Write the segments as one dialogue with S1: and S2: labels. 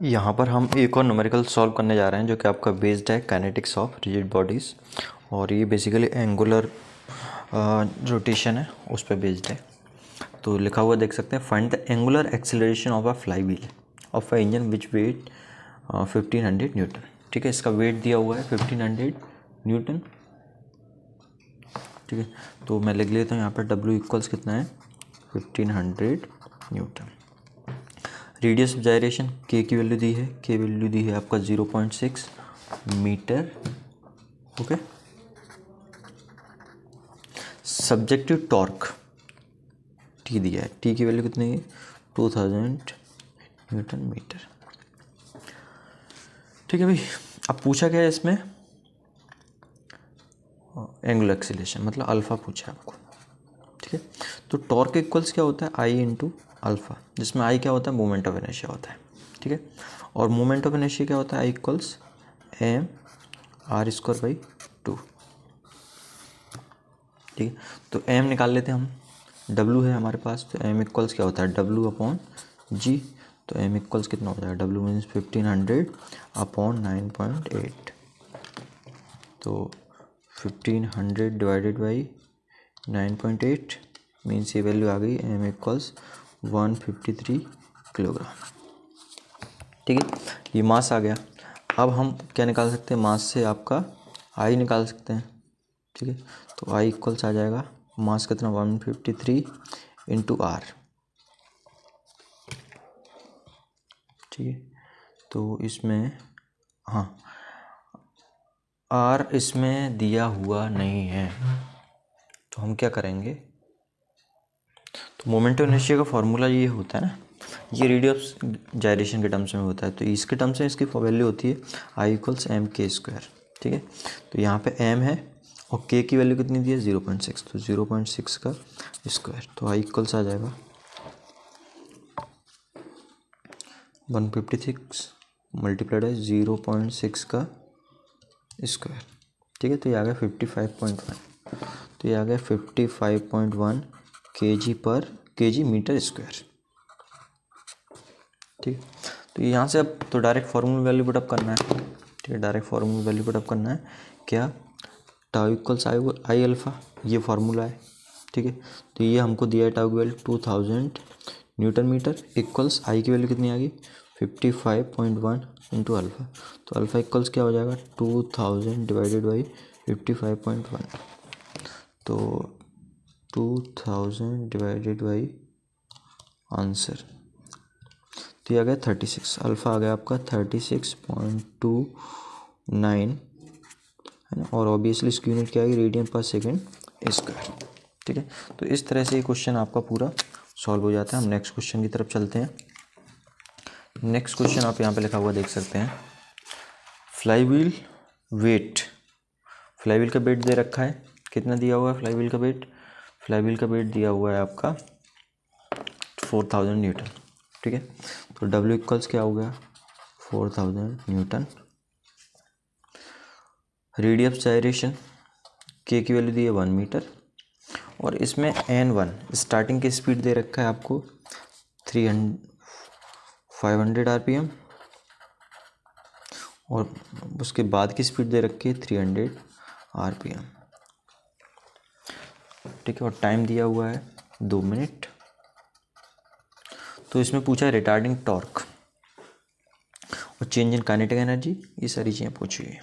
S1: यहाँ पर हम एक और न्यूमेरिकल सॉल्व करने जा रहे हैं जो कि आपका बेस्ड है काइनेटिक्स ऑफ रिजिड बॉडीज़, और ये बेसिकली एंगुलर रोटेशन है उस पर बेस्ड है। तो लिखा हुआ देख सकते हैं, find the angular acceleration of a flywheel of a engine which weight 1500 newton. ठीक है, इसका वेट दिया हुआ है 1500 न्यूटन। ठीक है, तो मैं लिख लेता हूँ यहाँ पर W इक्वल्स कितना है 1500 न्यूटन। रेडियस ऑफ जायरेशन के की वैल्यू दी है, के वैल्यू दी है आपका 0.6 metre. Okay, subjective torque T दिया है, टी की वैल्यू कितनी है 2000 न्यूटन मीटर। ठीक है भाई, अब पूछा क्या है इसमें एंगुलर एक्सीलरेशन, मतलब अल्फा पूछा है आपको। ठीक है, तो टॉर्क इक्वल्स क्या होता है आई इंटू अल्फा, जिसमें आई क्या होता है मोमेंट ऑफ इनर्शिया होता है। ठीक है, और मोमेंट ऑफ इनर्शिया क्या होता है I equals M R square by 2। ठीक है, तो एम निकाल लेते हैं हम, डब्लू है हमारे पास, तो एम इक्वल्स क्या होता है डब्लू अपॉन जी। तो एम इक्वल्स कितना हो जाएगा, डब्लू मीन्स 1500 अपॉन 9.8। तो 1500 डिवाइडेड बाई 9.8 मीन्स ये वैल्यू आ गई एम इक्वल्स 153 किलोग्राम। ठीक है, ये मास आ गया। अब हम क्या निकाल सकते हैं, मास से आपका आई निकाल सकते हैं। ठीक है, तो आई इक्वल्स आ जाएगा मास कितना 153 इंटू आर। ठीक है, तो इसमें हाँ आर इसमें दिया हुआ नहीं है, तो हम क्या करेंगे, तो मोमेंट ऑफ इनर्शिया का फॉर्मूला ये होता है ना, ये रेडियस जायरेशन के टर्म्स में होता है, तो इसके टर्म्स में इसकी वैल्यू होती है आई इक्वल्स एम के स्क्वायर। ठीक है, तो यहाँ पे एम है और के की वैल्यू कितनी दी है 0.6, तो 0.6 का स्क्वायर, तो आई इक्वल्स आ जाएगा 156 मल्टीप्लाइड है 0.6 का स्क्वायर। ठीक है, तो ये आ गया 55.1, तो ये आ गया 55.1 kg मीटर स्क्वायर। ठीक है, तो यहाँ से अब तो डायरेक्ट फार्मूला वैल्यू पुटअप करना है। ठीक है, डायरेक्ट फार्मूला वैल्यू पुटअप करना है, क्या टाउ इक्वल्स आई अल्फ़ा, ये फार्मूला है। ठीक है, तो ये हमको दिया है टाउ की value 2000 newton metre equals I की वैल्यू कितनी आ गई 55.1 इंटू अल्फ़ा। तो अल्फ़ा इक्वल्स क्या हो जाएगा 2000 डिवाइडेड बाई 55.1, तो 2000 डिवाइडेड बाई आंसर, तो ये आ गया 36, अल्फ़ा आ गया आपका 36.29 है ना, और ऑब्वियसली इसकी यूनिट क्या आएगी रेडियन पर सेकेंड स्क्वायर। ठीक है, तो इस तरह से ये क्वेश्चन आपका पूरा सॉल्व हो जाता है। हम नेक्स्ट क्वेश्चन की तरफ चलते हैं। नेक्स्ट क्वेश्चन आप यहाँ पे लिखा हुआ देख सकते हैं, flywheel weight, flywheel का वेट दे रखा है, कितना दिया हुआ है फ्लाई व्हील का वेट, फ्लाई व्हील का वेट दिया हुआ है आपका 4000 न्यूटन। ठीक है, तो W इक्वल्स क्या हो गया 4000 न्यूटन। रेडियस जायरेशन के की वैल्यू दी है 1 मीटर, और इसमें N1 स्टार्टिंग की स्पीड दे रखा है आपको 500 RPM, और उसके बाद की स्पीड दे रखी है 300 RPM। ठीक है, और टाइम दिया हुआ है 2 मिनट। तो इसमें पूछा है रिटार्डिंग टॉर्क और चेंज इन काइनेटिक एनर्जी, ये सारी चीज़ें पूछी है।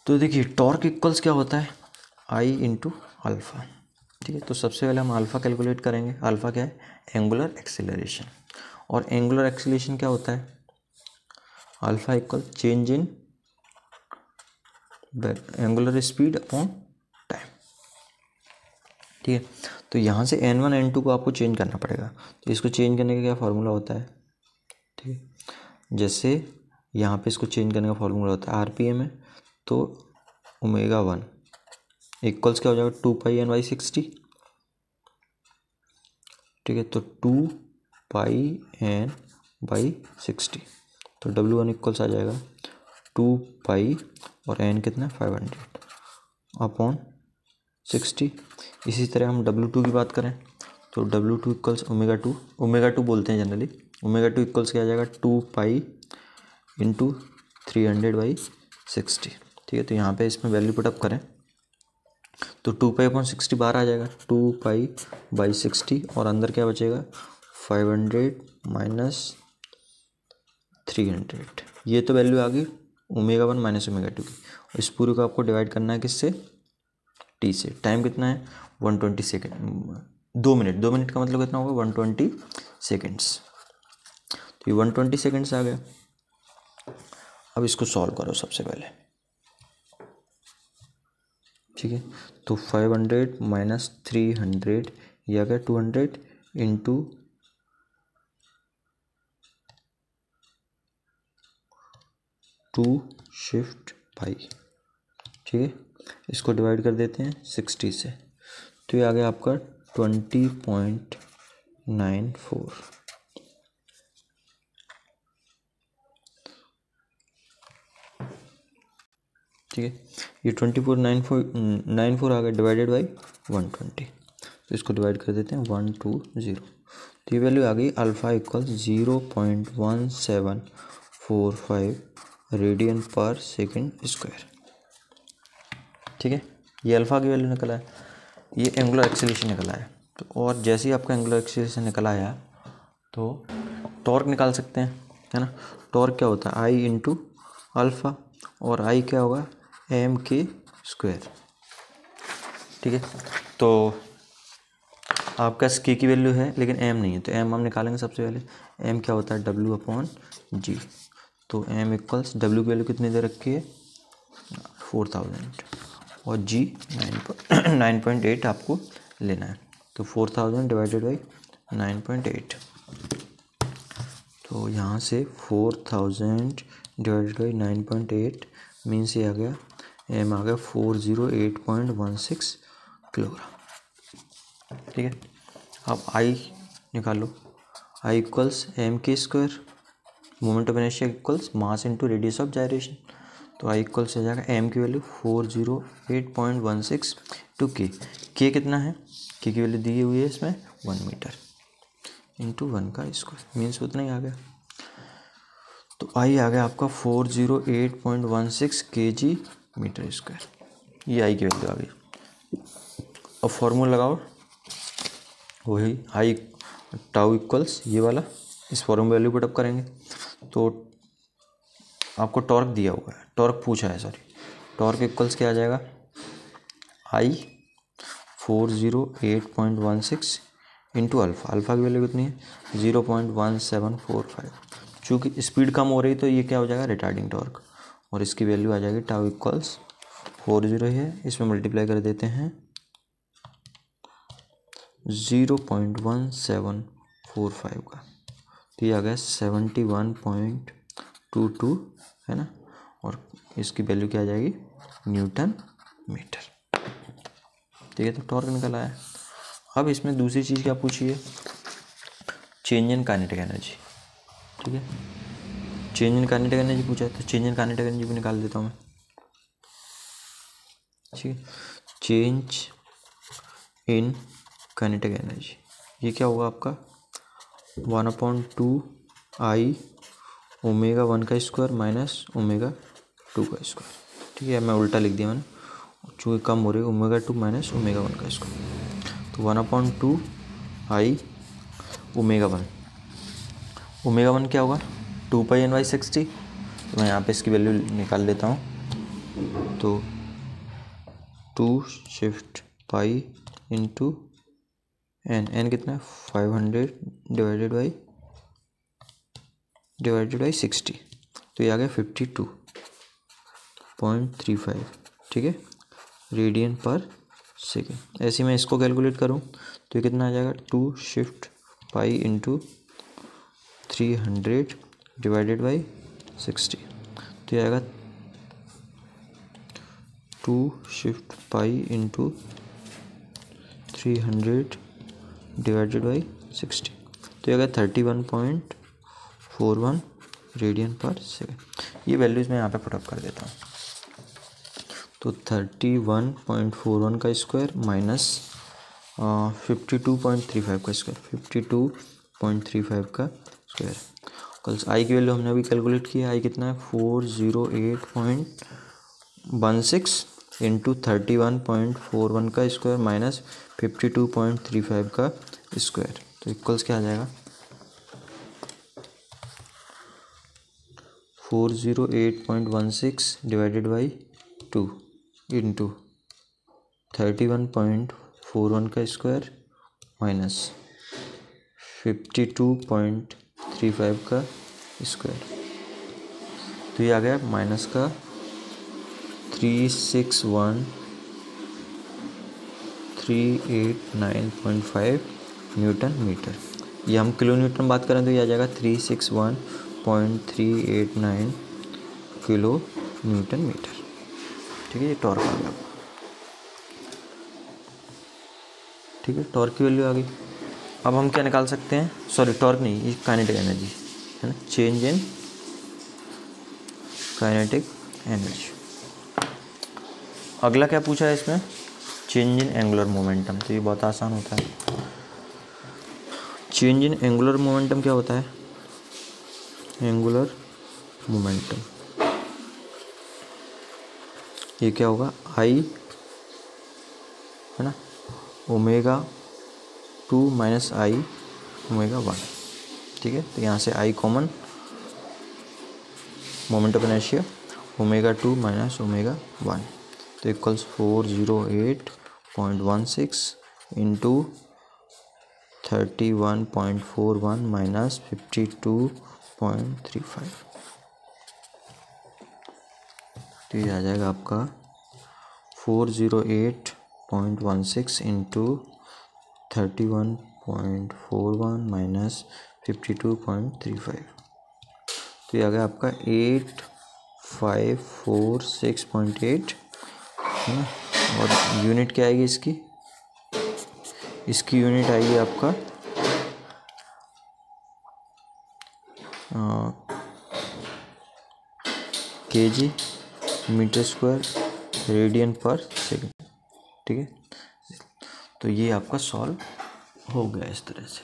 S1: तो देखिए टॉर्क इक्वल्स क्या होता है आई इंटू अल्फ़ा। ठीक है, तो सबसे पहले हम अल्फ़ा कैलकुलेट करेंगे। अल्फ़ा क्या है एंगुलर एक्सीलरेशन, और एंगुलर एक्सीलरेशन क्या होता है alpha equal change in angular speed upon time. ठीक है, तो यहाँ से N1 N2 को आपको चेंज करना पड़ेगा, तो इसको चेंज करने का क्या फार्मूला होता है। ठीक है, जैसे यहाँ पे इसको चेंज करने का फार्मूला होता है RPM है, तो ω1 इक्वल्स क्या हो जाएगा 2πN/60। ठीक है, तो 2πN/60, तो W1 इक्वल्स आ जाएगा 2π और N कितना 500 अपॉन 60। इसी तरह हम W2 की बात करें तो W2 इक्वल्स ω2 बोलते हैं जनरली, ओमेगा 2 इक्वल्स क्या आ जाएगा 2 पाई इंटू 300/60। ठीक है, तो यहाँ पे इसमें वैल्यू पुटअप करें तो 2 पाई अपॉन 60 बाहर आ जाएगा, 2 पाई बाई 60 और अंदर क्या बचेगा 500 माइनस 300। ये तो वैल्यू आ गई ओमेगा 1 माइनस ओमेगा 2 की। इस पूरे को आपको डिवाइड करना है किससे, टी से। टाइम कितना है 120 सेकेंड, 2 मिनट। 2 मिनट का मतलब कितना होगा 120 सेकेंड्स। तो ये 120 सेकेंड्स आ गया। अब इसको सॉल्व करो सबसे पहले। ठीक है, तो 500 माइनस 300 ये आ गया 200 इंटू 2 शिफ्ट पाई। ठीक है, इसको डिवाइड कर देते हैं 60 से, तो ये आ गया आपका 20.94। ठीक है, ये 24.94 आ गया डिवाइडेड बाई 120। तो इसको डिवाइड कर देते हैं 120। तो ये वैल्यू आ गई अल्फ़ा इक्वल 0.1745 रेडियन पर सेकेंड स्क्वायर। ठीक है, ये अल्फ़ा की वैल्यू निकला है, ये एंगुलर एक्सीलरेशन निकला है। तो और जैसे ही आपका एंगुलर एक्सीलरेशन निकल आया तो टॉर्क निकाल सकते हैं, है ना। टॉर्क क्या होता है आई इंटू अल्फ़ा, और आई क्या होगा एम के स्क्वायर। ठीक है, तो आपका के की वैल्यू है लेकिन एम नहीं है, तो एम हम निकालेंगे सबसे पहले। एम क्या होता है डब्ल्यू अपॉन जी। तो एम इक्वल्स डब्ल्यू की वैल्यू कितनी दे रखी है 4000 और जी 9.8 आपको लेना है। तो 4000 डिवाइडेड बाई 9.8, तो यहाँ से 4000 डिवाइडेड बाई 9.8 मीन्स ये आ गया एम आ गया 408.16 किलोग्राम। ठीक है, अब आई निकालो। आई इक्वल्स एम के square, moment of inertia equals mass into radius of gyration. तो आई इक्वल्स हो जाएगा एम की वैल्यू 408.16 टू के कितना है, के की वैल्यू दी हुई है इसमें 1 मीटर इंटू 1 का स्क्वायर मीन्स उतना ही आ गया। तो आई आ गया आपका 408.16 kg मीटर स्क्वायर। ये आई की वैल्यू आ गई। अब फॉर्मूला लगाओ, वही आई टाउ इक्वल्स ये वाला, इस फॉर्मूला वैल्यू पुटअप करेंगे तो आपको टॉर्क दिया हुआ है, टॉर्क पूछा है सॉरी। टॉर्क इक्वल्स क्या आ जाएगा आई 408.16 इंटू अल्फ़ा। अल्फ़ा की वैल्यू कितनी है 0.1745। चूँकि स्पीड कम हो रही तो ये क्या हो जाएगा रिटार्डिंग टॉर्क, और इसकी वैल्यू आ जाएगी टाउ इक्वल्स 40 है, इसमें मल्टीप्लाई कर देते हैं 0.1745 का, तो ये आ गया 71.22 है ना, और इसकी वैल्यू क्या आ जाएगी न्यूटन मीटर। ठीक है, तो टॉर्क निकल आया। अब इसमें दूसरी चीज़ क्या पूछी है चेंज इन काइनेटिक एनर्जी। ठीक है, चेंज इन काइनेटिक एनर्जी पूछा है, तो चेंज इन काइनेटिक एनर्जी भी निकाल देता हूँ मैं। ठीक है, चेंज इन काइनेटिक एनर्जी ये क्या होगा आपका 1/2 आई ओमेगा 1 का स्क्वायर माइनस ओमेगा 2 का स्क्वायर। ठीक है, मैं उल्टा लिख दिया मैंने, चूँकि कम हो रही है ओमेगा 2 माइनस ओमेगा 1 का स्क्वायर। तो 1/2 आई ओमेगा 1, ओमेगा 1 क्या होगा 2 पाई n/60। तो मैं यहाँ पे इसकी वैल्यू निकाल लेता हूँ, तो 2 शिफ्ट पाई इंटू एन कितना है 500 डिवाइडेड बाई 60। तो ये आ गया 52.35। ठीक है, रेडियन पर सेकेंड। ऐसे मैं इसको कैलकुलेट करूँ तो ये कितना आ जाएगा 2 shift pi into 300 divided by 60। तो ये आएगा 2 shift pi into 300 divided by 60। तो ये आएगा 31.41 रेडियन पर सेकेंड। ये वैल्यूज़ मैं यहाँ पे पुटअप कर देता हूँ। तो 31.41 का स्क्वायर माइनस 52.35 का स्क्वायर, 52.35 का स्क्वायर। कल आई की वैल्यू हमने अभी कैलकुलेट किया, आई कितना है 408.16 इंटू 31.41 का स्क्वायर माइनस 52.35 का स्क्वायर, तो इक्वल्स क्या आ जाएगा 408.16 डिवाइडेड बाई 2 इंटू 31.41 का स्क्वायर माइनस 52.35 का स्क्वायर, तो ये आ गया माइनस का 369.5 न्यूटन मीटर। ये हम किलो न्यूटन बात करें तो ये आ जाएगा 361.389 किलो न्यूटन मीटर। ठीक है, ये टॉर्क आ गया। ठीक है, टॉर्क की वैल्यू आ गई। अब हम क्या निकाल सकते हैं, सॉरी टॉर्क नहीं, ये काइनेटिक एनर्जी है ना, चेंज इन काइनेटिक एनर्जी। अगला क्या पूछा है इसमें, चेंज इन एंगुलर मोमेंटम, तो ये बहुत आसान होता है। चेंज इन एंगुलर मोमेंटम क्या होता है, एंगुलर मोमेंटम ये क्या होगा, आई है ना ओमेगा 2 माइनस आई ओमेगा 1। ठीक है, तो यहाँ से I common, moment of inertia omega 2 minus omega 1, तो इक्वल्स 408.16 इंटू 31.41 माइनस 52.35, तो ये आ जाएगा आपका 408.16 इंटू 31.41 माइनस 52.35, तो ये आ गया आपका 8546.8 है ना। और यूनिट क्या आएगी इसकी यूनिट आएगी आपका केजी मीटर स्क्वायर रेडियन पर सेकेंड। ठीक है, तो ये आपका सॉल्व हो गया इस तरह से।